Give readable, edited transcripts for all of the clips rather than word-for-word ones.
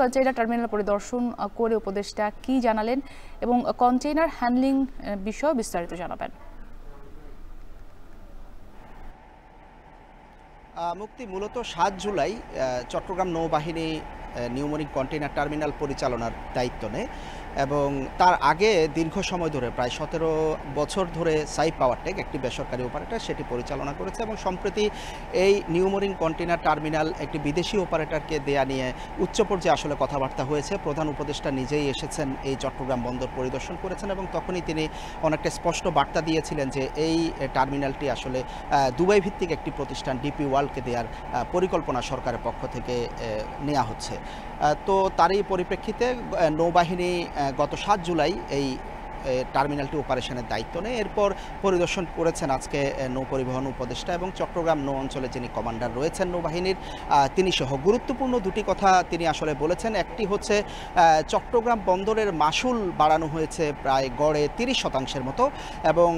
Container terminal পরিদর্শন করে উপদেষ্টা কি জানালেন এবং কন্টেইনার হ্যান্ডলিং বিষয়ে বিস্তারিত জানাবেন। মুক্তি মূলত ৭ জুলাই চট্টগ্রাম নৌবাহিনী নিউমোনিক কন্টেইনার টার্মিনাল পরিচালনার দায়িত্ব নেয় এবং তার আগে দীর্ঘ সময় ধরে প্রায় ১৭ বছর ধরে সাই পাওয়ারটেক একটি বেসরকারি অপারেটর সেটি পরিচালনা করেছে এবং সম্প্রতি এই নিউমোনিক কন্টেইনার টার্মিনাল একটি বিদেশি অপারেটরকে দেয়া নিয়ে উচ্চ পর্যায়ে আসলে কথাবার্তা হয়েছে। প্রধান উপদেষ্টা নিজেই এসেছেন এই চট্টগ্রাম বন্দর পরিদর্শন করেছেন এবং তখনই তিনি অনেকটা স্পষ্ট বার্তা দিয়েছিলেন যে এই টার্মিনালটি আসলে দুবাই ভিত্তিক একটি প্রতিষ্ঠান ডিপি ওয়ার্ল্ডকে দেওয়ার পরিকল্পনা সরকারের পক্ষ থেকে নেওয়া হচ্ছে। তো তারই পরিপ্রেক্ষিতে নৌবাহিনী গত ৭ জুলাই এই টার্মিনালটি অপারেশনের দায়িত্ব নেয়। এরপর পরিদর্শন করেছেন আজকে নৌ পরিবহন উপদেষ্টা এবং চট্টগ্রাম নৌ অঞ্চলে যিনি কমান্ডার রয়েছেন নৌবাহিনীর তিনি সহ গুরুত্বপূর্ণ দুটি কথা তিনি আসলে বলেছেন। একটি হচ্ছে চট্টগ্রাম বন্দরের মাশুল বাড়ানো হয়েছে প্রায় গড়ে ৩০% মতো এবং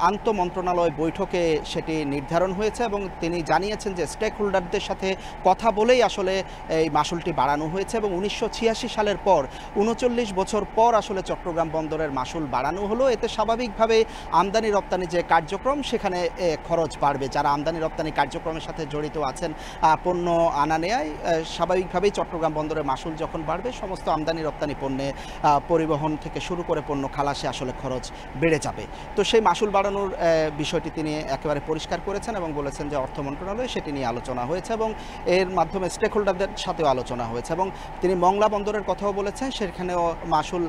আন্তঃ মন্ত্রণালয় বৈঠকে সেটি নির্ধারণ হয়েছে এবং তিনি জানিয়েছেন যে স্টেক হোল্ডারদের সাথে কথা বলেই আসলে এই মাশুলটি বাড়ানো হয়েছে এবং ১৯৮৬ সালের পর ৩৯ বছর পর আসলে চট্টগ্রাম বন্দরের মাশুল বাড়ানো হলো। এতে স্বাভাবিকভাবে আমদানি রপ্তানি যে কার্যক্রম সেখানে খরচ বাড়বে। যারা আমদানি রপ্তানি কার্যক্রমের সাথে জড়িত আছেন পণ্য আনা নেয় স্বাভাবিকভাবেই চট্টগ্রাম বন্দরের মাশুল যখন বাড়বে সমস্ত আমদানি রপ্তানি পণ্যে পরিবহন থেকে শুরু করে পণ্য খালাসে আসলে খরচ বেড়ে যাবে। তো সেই মাশুল বাড়ানোর বিষয়টি তিনি একেবারে পরিষ্কার করেছেন এবং বলেছেন যে অর্থ মন্ত্রণালয়ে সেটি নিয়ে আলোচনা হয়েছে এবং এর মাধ্যমে স্টেক হোল্ডারদের সাথেও আলোচনা হয়েছে এবং তিনি মংলা বন্দরের কথাও বলেছেন সেখানেও মাশুল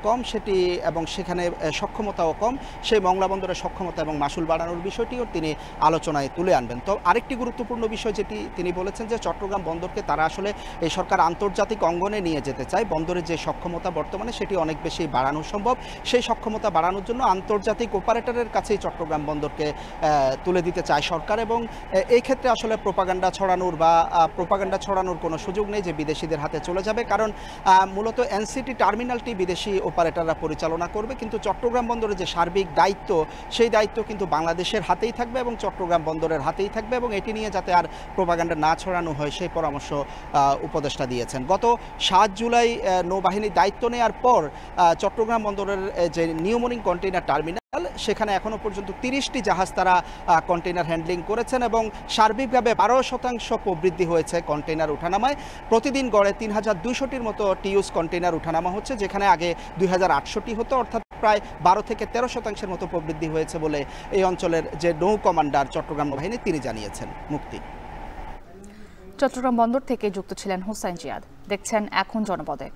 কম সেটি এবং সেখানে সক্ষমতাও কম। সেই মংলা বন্দরের সক্ষমতা এবং মাশুল বাড়ানোর বিষয়টিও তিনি আলোচনায় তুলে আনবেন। তো আরেকটি গুরুত্বপূর্ণ বিষয় যেটি তিনি বলেছেন যে চট্টগ্রাম বন্দরকে তারা আসলে এই সরকার আন্তর্জাতিক অঙ্গনে নিয়ে যেতে চায়। বন্দরের যে সক্ষমতা বর্তমানে সেটি অনেক বেশি বাড়ানো সম্ভব। সেই সক্ষমতা বাড়ানোর জন্য আন্তর্জাতিক অপারেটরের কাছেই চট্টগ্রাম বন্দরকে তুলে দিতে চায় সরকার এবং এই ক্ষেত্রে আসলে প্রোপাগান্ডা ছড়ানোর কোনো সুযোগ নেই যে বিদেশিদের হাতে চলে যাবে। কারণ মূলত এনসিটি টার্মিনালটি বিদেশি অপারেটররা পরিচালনা করবে কিন্তু চট্টগ্রাম বন্দরের যে সার্বিক দায়িত্ব সেই দায়িত্ব কিন্তু বাংলাদেশের হাতেই থাকবে এবং চট্টগ্রাম বন্দরের হাতেই থাকবে এবং এটি নিয়ে যাতে আর প্রোপাগান্ডা না ছড়ানো হয় সেই পরামর্শ উপদেষ্টা দিয়েছেন। গত ৭ জুলাই নৌবাহিনীর দায়িত্ব নেওয়ার পর চট্টগ্রাম বন্দরের যে নিউমোনিক কন্টেইনার টার্মিনাল সেখানে এখনো পর্যন্ত ৩০টি জাহাজ তারা কন্টেইনার হ্যান্ডলিং করেছেন এবং সার্বিকভাবে ১২% প্রবৃদ্ধি হয়েছে কন্টেইনার উঠানামায়। প্রতিদিন গড়ে ৩,২০০টির মতো টিউজ কন্টেইনার উঠানামা হচ্ছে যেখানে আগে ২,৮০০টি হতো অর্থাৎ প্রায় ১২ থেকে ১৩% মতো প্রবৃদ্ধি হয়েছে বলে এই অঞ্চলের যে নৌ কমান্ডার চট্টগ্রাম নৌবাহিনী তিনি জানিয়েছেন। মুক্তি। চট্টগ্রাম বন্দর থেকে যুক্ত ছিলেন হোসাইন জিয়াদ। দেখছেন এখন জনপদে।